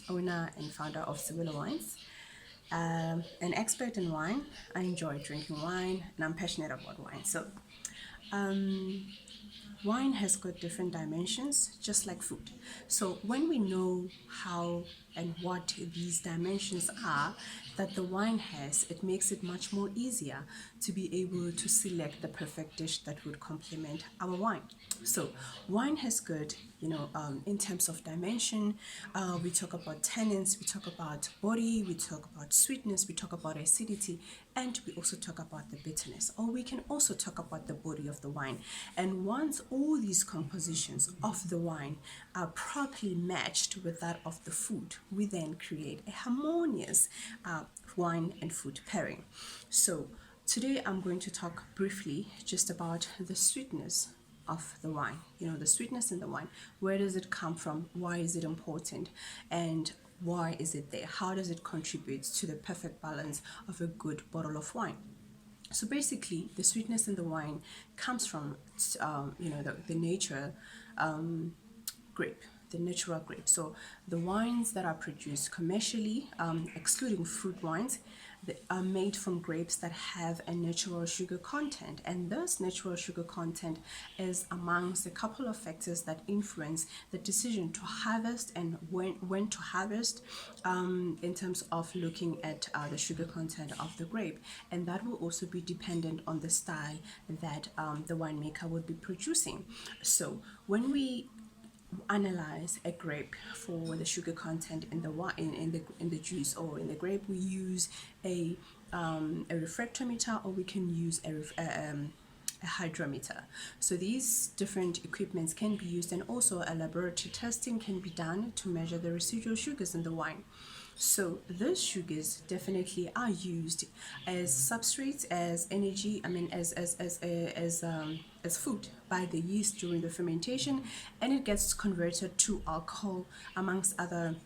owner and founder of Sibilla Wines. An expert in wine. I enjoy drinking wine and I'm passionate about wine. So, um, wine has got different dimensions, just like food. So when we know how and what these dimensions are that the wine has, it makes it much more easier to be able to select the perfect dish that would complement our wine. So wine has got, in terms of dimension, we talk about tannins, we talk about body, we talk about sweetness, we talk about acidity, and we also talk about the bitterness. Or we can also talk about the body of the wine. And once all these compositions of the wine are properly matched with that of the food, we then create a harmonious wine and food pairing. So today I'm going to talk briefly just about the sweetness of the wine. The sweetness in the wine. Where does it come from? Why is it important? And why is it there? How does it contribute to the perfect balance of a good bottle of wine? So basically, the sweetness in the wine comes from, the nature grape, the natural grape. So the wines that are produced commercially, excluding fruit wines, that are made from grapes that have a natural sugar content, and thus natural sugar content is amongst a couple of factors that influence the decision to harvest and when to harvest, in terms of looking at the sugar content of the grape, and that will also be dependent on the style that the winemaker would be producing. So when we analyze a grape for the sugar content in the wine, in the juice or in the grape, we use a refractometer, or we can use a hydrometer. So these different equipments can be used, and also a laboratory testing can be done to measure the residual sugars in the wine. So those sugars definitely are used as substrates, as energy. I mean, as food by the yeast during the fermentation, and it gets converted to alcohol amongst other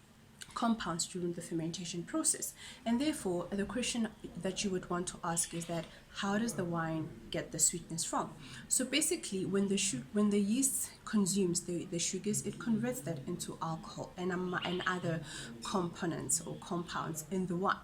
compounds during the fermentation process. And therefore, the question that you would want to ask is that how does the wine get the sweetness from? So basically, when the yeast consumes the sugars, it converts that into alcohol and other components or compounds in the wine.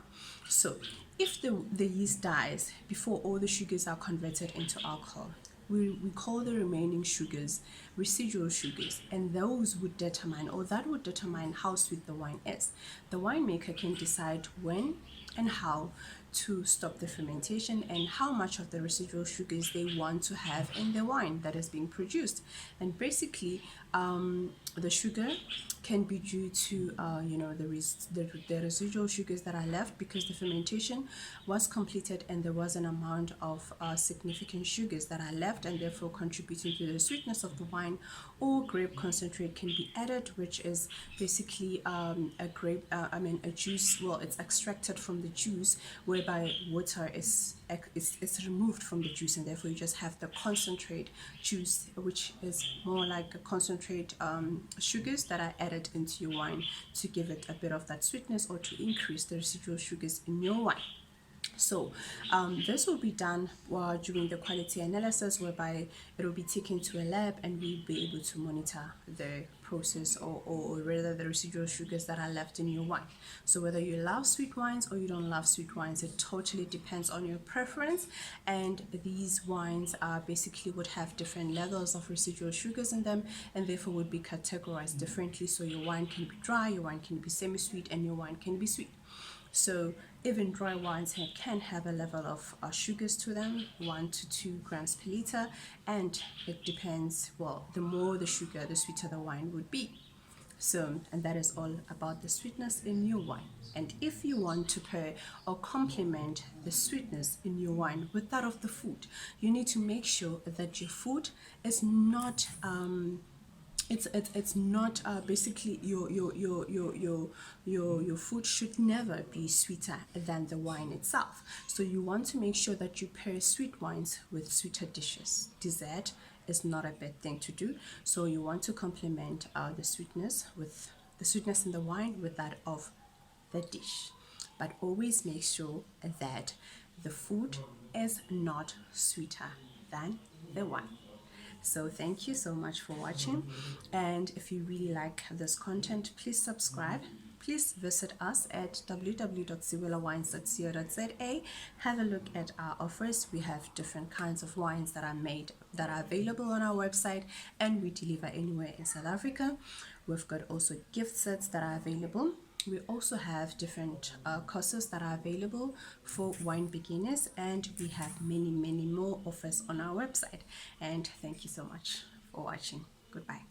So if the yeast dies before all the sugars are converted into alcohol, we call the remaining sugars residual sugars, and those would determine, or that would determine, how sweet the wine is. The winemaker can decide when and how to stop the fermentation and how much of the residual sugars they want to have in the wine that is being produced. And basically, the sugar can be due to the residual sugars that are left because the fermentation was completed and there was an amount of significant sugars that are left and therefore contributing to the sweetness of the wine. Or grape concentrate can be added, which is basically a juice. Well, it's extracted from the juice, whereby water is removed from the juice, and therefore you just have the concentrate juice, which is more like a concentrate sugars that are added into your wine to give it a bit of that sweetness or to increase the residual sugars in your wine. So this will be done during the quality analysis, whereby it will be taken to a lab and we'll be able to monitor the process, or rather the residual sugars that are left in your wine. So whether you love sweet wines or you don't love sweet wines, it totally depends on your preference. And these wines basically would have different levels of residual sugars in them, and therefore would be categorized differently. So your wine can be dry, your wine can be semi-sweet, and your wine can be sweet. So even dry wines can have a level of sugars to them, 1 to 2 grams per liter, and it depends. Well, the more the sugar, the sweeter the wine would be. So, and that is all about the sweetness in your wine. And if you want to pair or complement the sweetness in your wine with that of the food, you need to make sure that your food is not it's not basically your food should never be sweeter than the wine itself. So you want to make sure that you pair sweet wines with sweeter dishes. Dessert is not a bad thing to do, so you want to complement the sweetness in the wine with that of the dish, but always make sure that the food is not sweeter than the wine. So thank you so much for watching, and if you really like this content, please subscribe. Please visit us at www.siwelawines.co.za. Have a look at our offers. We have different kinds of wines that are made, that are available on our website, and we deliver anywhere in South Africa. We've got also gift sets that are available. We also have different courses that are available for wine beginners, and we have many more offers on our website. And thank you so much for watching. Goodbye.